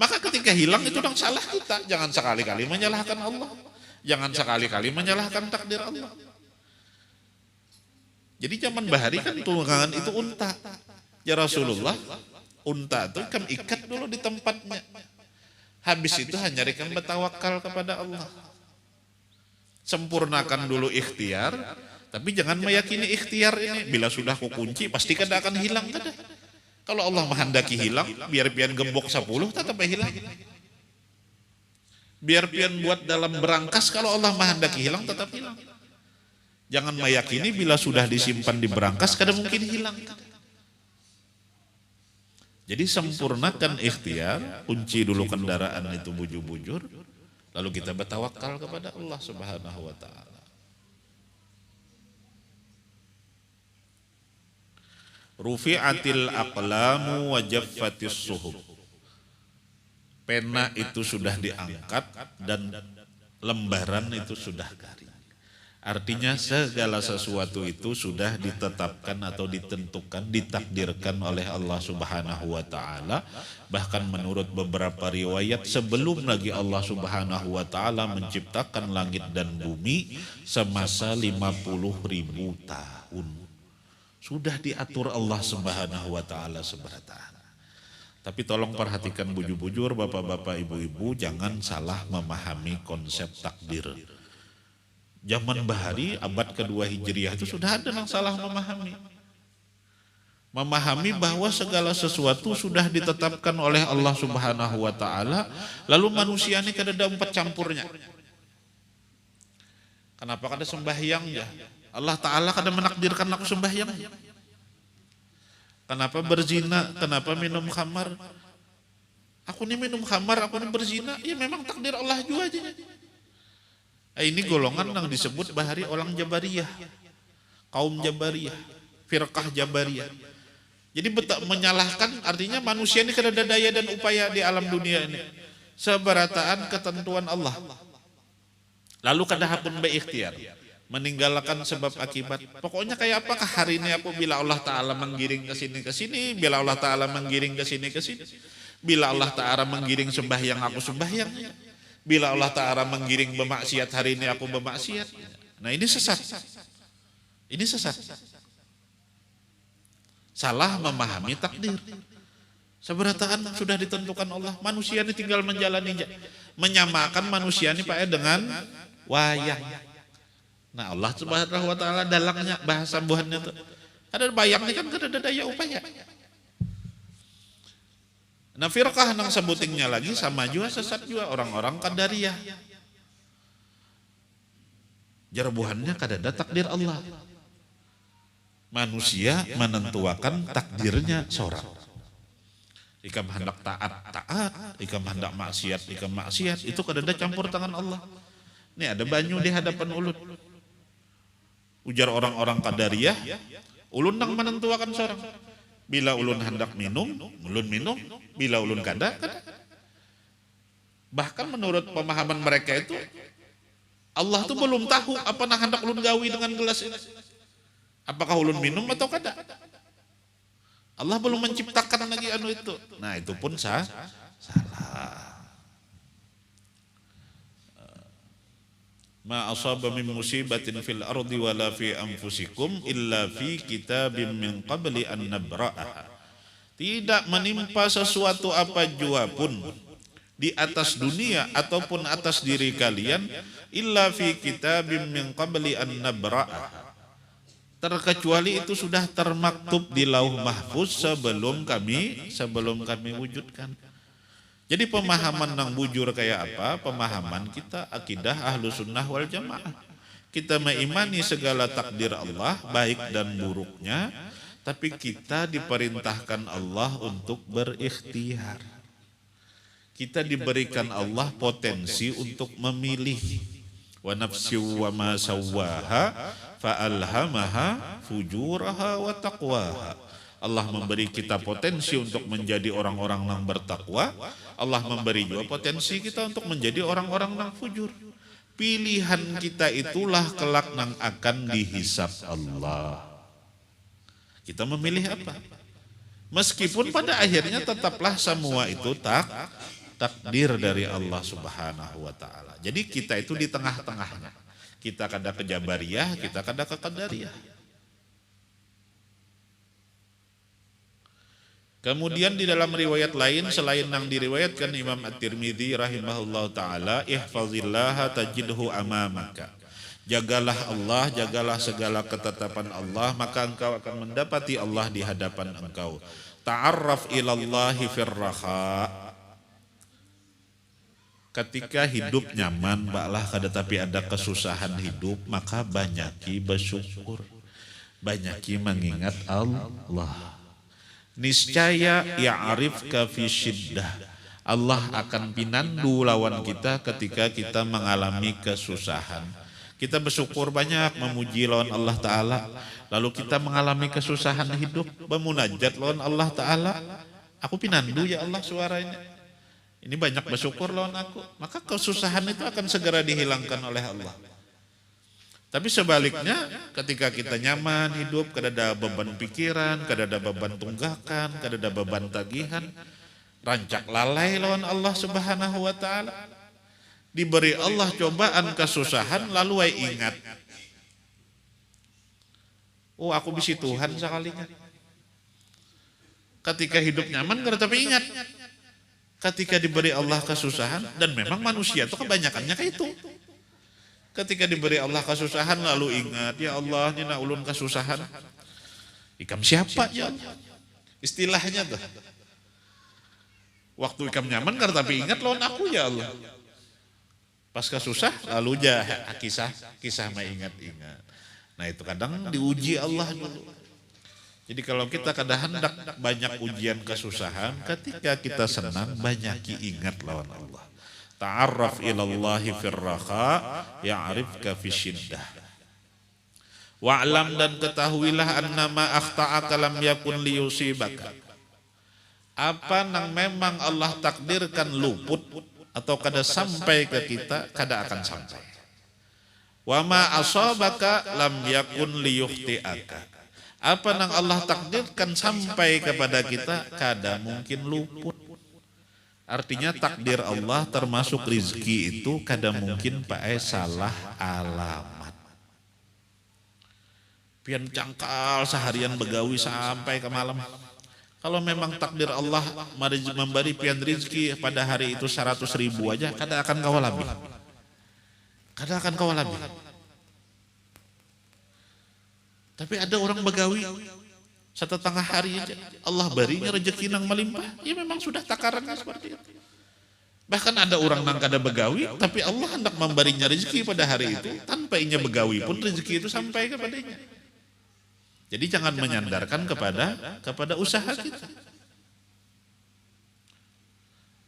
maka ketika hilang itu dong salah kita. Jangan sekali-kali menyalahkan Allah. Jangan sekali-kali menyalahkan takdir Allah. Jadi zaman bahari kan tunggangan itu unta. Ya Rasulullah, unta itu kan ikat dulu di tempatnya. Habis itu hanya rekan bertawakal kepada Allah. Sempurnakan dulu ikhtiar. Tapi jangan meyakini ikhtiar ini. Bila sudah kukunci pasti kada akan hilang. Kada. Kalau Allah menghendaki hilang, biar pian gembok 10 tetap hilang. Biar pian buat dalam berangkas, kalau Allah menghendaki hilang tetap hilang. Jangan meyakini bila sudah disimpan di berangkas kada mungkin hilang. Jadi sempurnakan ikhtiar, kunci dulu kendaraan itu bujur-bujur, lalu kita bertawakal kepada Allah Subhanahu Wa Taala. Rufi'atil aqlamu wa jaffatis suhuf. Pena itu sudah diangkat dan lembaran itu sudah garing. Artinya segala sesuatu itu sudah ditetapkan atau ditentukan, ditakdirkan oleh Allah Subhanahu Wa Taala. Bahkan menurut beberapa riwayat sebelum lagi Allah Subhanahu Wa Taala menciptakan langit dan bumi semasa 50.000 tahun. Sudah diatur Allah Subhanahu Wa Taala seberata. Tapi tolong perhatikan bujur-bujur, bapak-bapak, ibu-ibu, jangan salah memahami konsep takdir. Zaman bahari abad kedua Hijriah itu sudah ada yang salah memahami. Memahami bahwa segala sesuatu sudah ditetapkan oleh Allah Subhanahu Wa Taala, lalu manusia ini kada ada empat campurnya. Kenapa kada sembahyang ya? Allah Ta'ala kadang menakdirkan aku sembahyang. Kenapa berzina? Kenapa minum khamar? Aku ini minum khamar, aku ini berzina. Ya memang takdir Allah juga aja. Ini golongan yang disebut bahari orang Jabariyah. Kaum Jabariyah. Firqah Jabariyah. Jadi menyalahkan artinya manusia ini kada ada daya dan upaya di alam dunia ini. Seberataan ketentuan Allah. Lalu kada hapun berikhtiar. Meninggalkan sebab akibat. Pokoknya kayak apakah hari ini aku bila Allah Ta'ala menggiring ke sini, bila Allah Ta'ala menggiring ke sini, bila Allah Ta'ala menggiring sembahyang aku sembahyang, bila Allah Ta'ala menggiring bermaksiat hari ini aku bermaksiat. Nah ini sesat. Ini sesat. Salah memahami takdir. Sabarataan sudah ditentukan Allah. Manusia ini tinggal menjalani, menyamakan manusia ini Pak dengan wayang. Nah Allah Subhanahu wa taala dalangnya bahasa buhannya tuh. Ada bayang ini kan kada ada daya upaya. Nah firqah nang sebutingnya lagi sama juga sesat juga orang-orang qadariyah. Jarbuhannya kada ada takdir Allah. Manusia menentukan takdirnya seorang. Ikam hendak taat, ikam hendak maksiat, itu kada ada campur tangan Allah. Ini ada banyu di hadapan ulun. Ujar orang-orang qadariyah, ulun nang menentukan seorang. Bila ulun hendak minum, ulun minum. Bila ulun kada. Bahkan menurut pemahaman mereka itu, Allah tuh belum tahu apa nang hendak ulun gawi dengan gelas ini. Apakah ulun minum atau kada? Allah belum menciptakan lagi anu itu. Nah itu pun salah. Ma asaba min musibatin fil ardi wala fi anfusikum illa fi kitabim min qabli an nabra'aha. Tidak menimpa sesuatu apa jua pun di atas dunia ataupun atas diri kalian illa fi kitabim min qabli an nabra'aha. Terkecuali itu sudah termaktub di lauh mahfuz sebelum kami wujudkan. Jadi pemahaman nang bujur kayak apa? Pemahaman kita akidah ahlu sunnah wal jamaah. Kita mengimani segala takdir Allah baik dan buruknya, tapi kita diperintahkan Allah untuk berikhtiar. Kita diberikan Allah potensi untuk memilih. Wa nafsi wa ma sawwaha fa'alhamaha fujuraha wa taqwaha. Allah memberi kita potensi untuk menjadi orang-orang yang bertakwa. Allah memberi juga potensi kita untuk menjadi orang-orang yang fujur. Pilihan kita itulah kelak yang akan dihisab Allah. Kita memilih apa? Meskipun pada akhirnya tetaplah semua itu takdir dari Allah Subhanahu wa taala. Jadi kita itu di tengah-tengahnya. Kita kada ke Jabariyah, kita kada ke Qadariyah. Kemudian di dalam riwayat lain selain yang diriwayatkan Imam At-Tirmidzi rahimahullah taala, ihfazillaha tajidhu amamaka. Jagalah Allah, jagalah segala ketetapan Allah, maka engkau akan mendapati Allah di hadapan engkau. Ta'arraf ilallahi firraha. Ketika hidup nyaman, baklah kada tapi ada kesusahan hidup, maka banyaki bersyukur, banyaki mengingat Allah. Niscaya ya'rifka fi syiddah. Allah akan pinandu lawan kita ketika kita mengalami kesusahan. Kita bersyukur banyak, memuji lawan Allah Ta'ala. Lalu kita mengalami kesusahan hidup, bermunajat lawan Allah Ta'ala. Aku pinandu ya Allah suaranya. Ini banyak bersyukur lawan aku. Maka kesusahan itu akan segera dihilangkan oleh Allah. Tapi sebaliknya ketika kita nyaman hidup, kada ada beban pikiran, kada ada beban tunggakan, kada ada beban tagihan, rancak lalai lawan Allah Subhanahu wa taala. Diberi Allah cobaan kesusahan lalu ingat. Oh aku bisi Tuhan sekalinya. Ketika hidup nyaman kada tapi ingat. Ketika diberi Allah kesusahan, dan memang manusia itu kebanyakannya kayak itu. Ketika diberi Allah kesusahan lalu ingat, ya Allah ini nak ulun kesusahan. Ikam siapa ya Allah? Istilahnya tuh. Waktu ikam nyaman kan tapi ingat lawan aku ya Allah. Pas kesusah lalu kisah mah ingat-ingat. Nah itu kadang diuji Allah dulu. Jadi kalau kita kadang hendak banyak ujian kesusahan, ketika kita senang banyaki ingat lawan Allah. Ta'arraf ilallahi firraha ya'rifka fi syiddah. Wa'lam dan ketahuilah annama akhta'aka lam yakun liyusibaka. Apa yang memang Allah takdirkan luput atau kada sampai ke kita, kada akan sampai. Wa ma asabaka lam yakun liyukhti'aka. Apa yang Allah takdirkan sampai kepada kita, kada mungkin luput. Artinya takdir Allah termasuk rizki itu kada mungkin pakai salah alamat. Pian cangkal seharian begawi sampai ke malam. Kalau memang takdir Allah memberi pian rizki pada hari itu 100.000 aja, kada akan kau labi. Kada akan kau labi. Tapi ada orang begawi setengah hari aja, Allah berinya rezeki nang melimpah, ya memang sudah takarannya seperti itu. Bahkan ada orang nang kada begawi, tapi Allah hendak memberinya rezeki pada hari itu, tanpa inya begawi pun rezeki itu sampai kepadanya. Jadi jangan menyandarkan kepada usaha kita.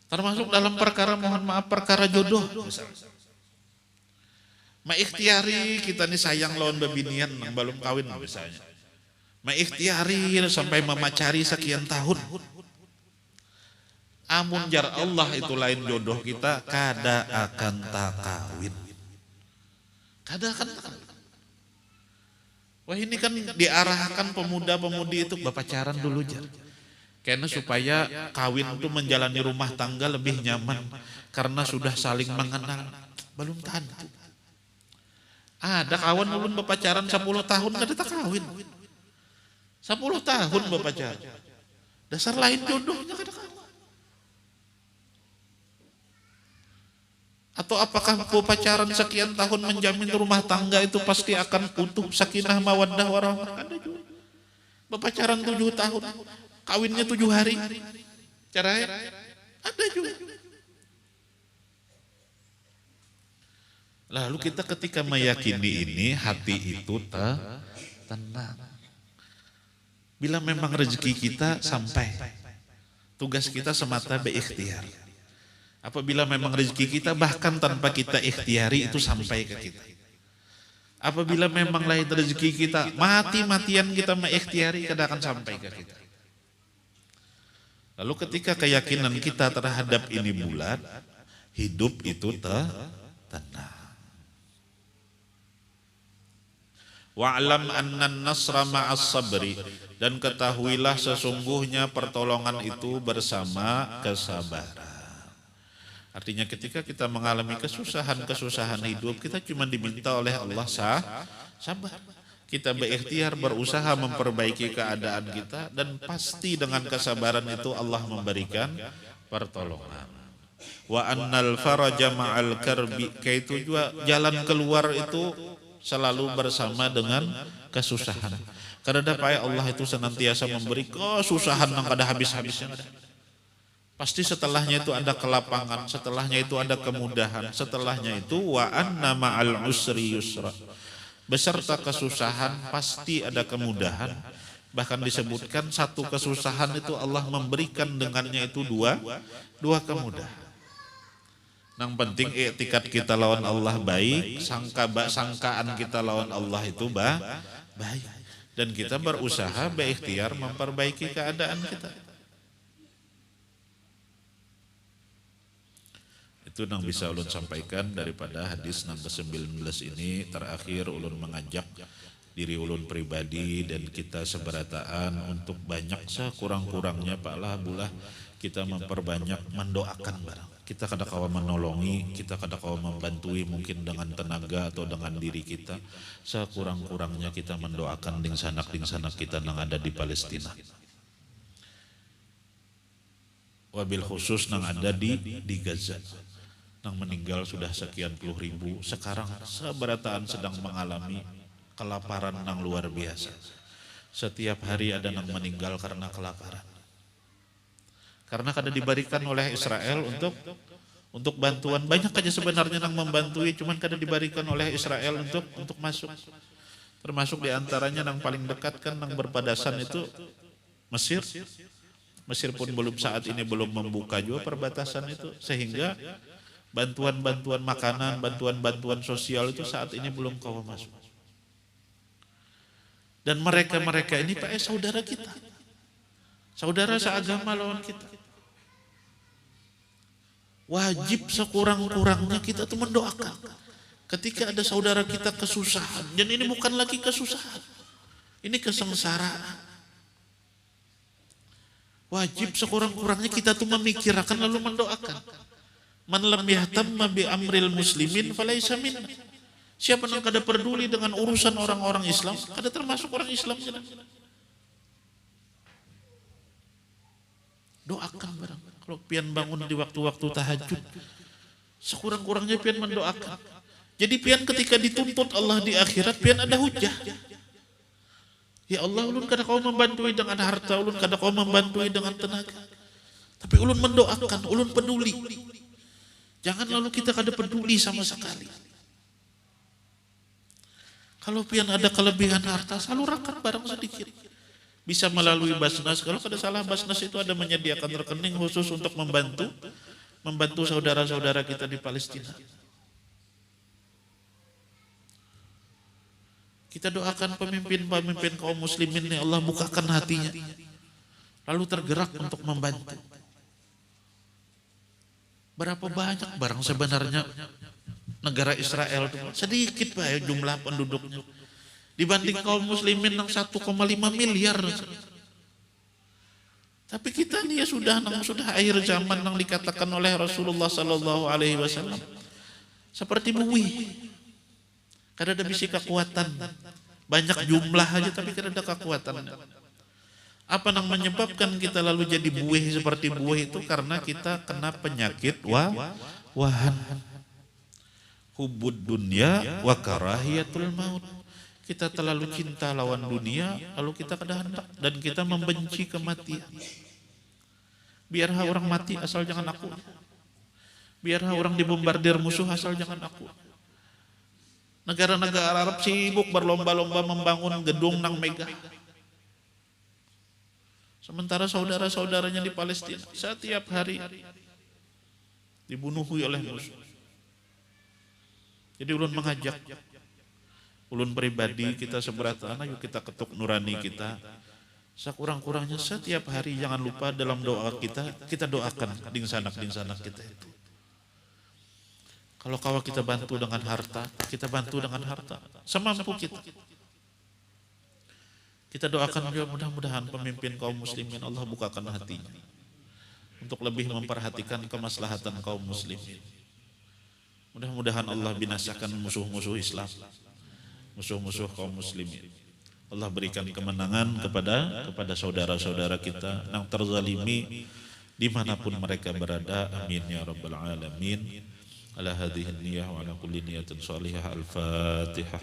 Termasuk dalam perkara, mohon maaf, perkara jodoh. Maikhtiari kita nih sayang lawan bebinian yang belum kawin misalnya. Maikhtiari sampai memacari sekian tahun. Amun jar Allah itu lain jodoh kita, kada akan tak kawin. Kada akan tak kawin. Wah ini kan diarahkan pemuda-pemudi itu berpacaran dulu jar. Karena supaya kawin itu menjalani rumah tangga lebih nyaman. Karena sudah saling mengenal. Belum tentu. Ada kawan ulun berpacaran 10 tahun kada tak kawin. 10 tahun berpacaran. Dasar lain jodohnya kada kawin. Atau apakah pacaran sekian tahun menjamin rumah tangga itu pasti akan utuh sakinah mawaddah warahmah? Ada juga. Berpacaran 7 tahun, kawinnya 7 hari. Cerai? Ada juga. Lalu kita ketika meyakini ini, hati itu tenang. Bila memang rezeki kita sampai, tugas kita semata berikhtiar. Apabila memang rezeki kita bahkan tanpa kita ikhtiari itu sampai ke kita. Apabila memang lain rezeki kita mati-matian kita mengikhtiari, kada akan sampai ke kita. Lalu ketika keyakinan kita terhadap ini bulat, hidup itu tenang. Wa'lam annan nasra ma'as sabri, dan ketahuilah sesungguhnya pertolongan itu bersama kesabaran. Artinya ketika kita mengalami kesusahan hidup, kita cuma diminta oleh Allah sabar. Kita berikhtiar, berusaha memperbaiki keadaan kita, dan pasti dengan kesabaran itu Allah memberikan pertolongan. Wa annal faraja ma'al karbi, kaitu juga jalan keluar itu selalu bersama dengan kesusahan. Karena dapat Allah itu senantiasa memberi kesusahan yang kada habis-habisnya. Pasti setelahnya itu ada kelapangan, setelahnya itu ada kemudahan, setelahnya itu wa anna ma'al usri yusra. Beserta kesusahan pasti ada kemudahan. Bahkan disebutkan satu kesusahan itu Allah memberikan dengannya itu dua kemudahan. Yang penting iktikad kita lawan Allah baik, sangkaan kita lawan Allah itu baik. Dan kita berusaha berikhtiar memperbaiki keadaan kita. Itu yang bisa ulun sampaikan daripada hadis yang ke-19 ini. Terakhir ulun mengajak diri ulun pribadi dan kita seberataan untuk banyak sekurang-kurangnya Pak lah bulah kita memperbanyak mendoakan barang. Kita kada kawa menolongi, kita kada kawa membantui mungkin dengan tenaga atau dengan diri kita. Sekurang-kurangnya kita mendoakan ding sanak kita yang ada di Palestina. Wabil khusus yang ada di Gaza. Yang meninggal sudah sekian puluh ribu. Sekarang seberataan sedang mengalami kelaparan yang luar biasa. Setiap hari ada yang meninggal karena kelaparan. Karena kada diberikan oleh Israel untuk bantuan. Banyak aja sebenarnya yang membantui, cuman kada diberikan oleh Israel untuk masuk. Termasuk diantaranya yang paling dekat kan yang berbatasan itu Mesir. Mesir pun saat ini belum membuka juga perbatasan itu, sehingga bantuan-bantuan makanan, bantuan-bantuan sosial itu saat ini belum kawa masuk. Dan mereka ini Pak saudara kita. Saudara seagama lawan kita. Wajib sekurang-kurangnya kita tuh mendoakan. Ketika ada saudara kita kesusahan, dan ini bukan lagi kesusahan. Ini kesengsaraan. Wajib sekurang-kurangnya kita tuh memikirkan lalu mendoakan. Man lam yahtamma bi amril muslimin falaysa minna. Siapa yang kada peduli dengan urusan orang-orang Islam, kada termasuk orang Islam. Doakan barang. Kalau pian bangun di waktu-waktu tahajud, sekurang-kurangnya pian mendoakan. Jadi pian ketika dituntut Allah di akhirat, pian ada hujah. Ya Allah, ulun kada kau membantui dengan harta, ulun kada kau membantui dengan tenaga. Tapi ulun mendoakan, ulun peduli. Jangan lalu kita kada peduli sama sekali. Kalau pian ada kelebihan harta, salurkan barang sedikit. Bisa melalui Basnas. Kalau kada salah, Basnas itu ada menyediakan rekening khusus untuk membantu saudara-saudara kita di Palestina. Kita doakan pemimpin-pemimpin kaum muslimin ini, Allah bukakan hatinya. Lalu tergerak untuk membantu. Berapa banyak barang sebenarnya negara Israel itu? Sedikit Pak jumlah penduduknya. Dibanding kaum muslimin yang 1,5 miliar. Tapi kita ini ya sudah akhir zaman yang dikatakan oleh Rasulullah sallallahu alaihi wasallam. Seperti buih. Kada ada bisi kekuatan. Banyak jumlah aja tapi kada ada kekuatan. Apa yang menyebabkan kita lalu jadi buih seperti buih itu? Karena kita kena penyakit wahan. Hubud dunya wa karahiyatul maut. Kita terlalu cinta lawan dunia, lalu kita kada hendak dan kita membenci kematian. Biarlah orang mati asal jangan aku. Biarlah orang dibombardir musuh asal jangan aku. Negara-negara Arab sibuk berlomba-lomba membangun gedung nang megah. Sementara saudara-saudaranya di Palestina setiap hari dibunuh oleh musuh. Jadi ulun mengajak, ulun pribadi kita seberatan, ayo kita ketuk nurani kita. Sekurang-kurangnya setiap hari jangan lupa dalam doa kita doakan ding sanak kita itu. Kalau kita bantu dengan harta, kita bantu dengan harta. Semampu kita. Kita doakan juga mudah-mudahan pemimpin kaum muslimin Allah bukakan hatinya. Untuk lebih memperhatikan kemaslahatan kaum muslimin. Mudah-mudahan Allah binasakan musuh-musuh Islam. Musuh-musuh kaum muslimin. Allah berikan kemenangan kepada saudara-saudara kita yang terzalimi dimanapun mereka berada. Amin ya rabbal alamin. Ala hadhihi niyah wa ala kulli niyatin salihah. Al-Fatihah.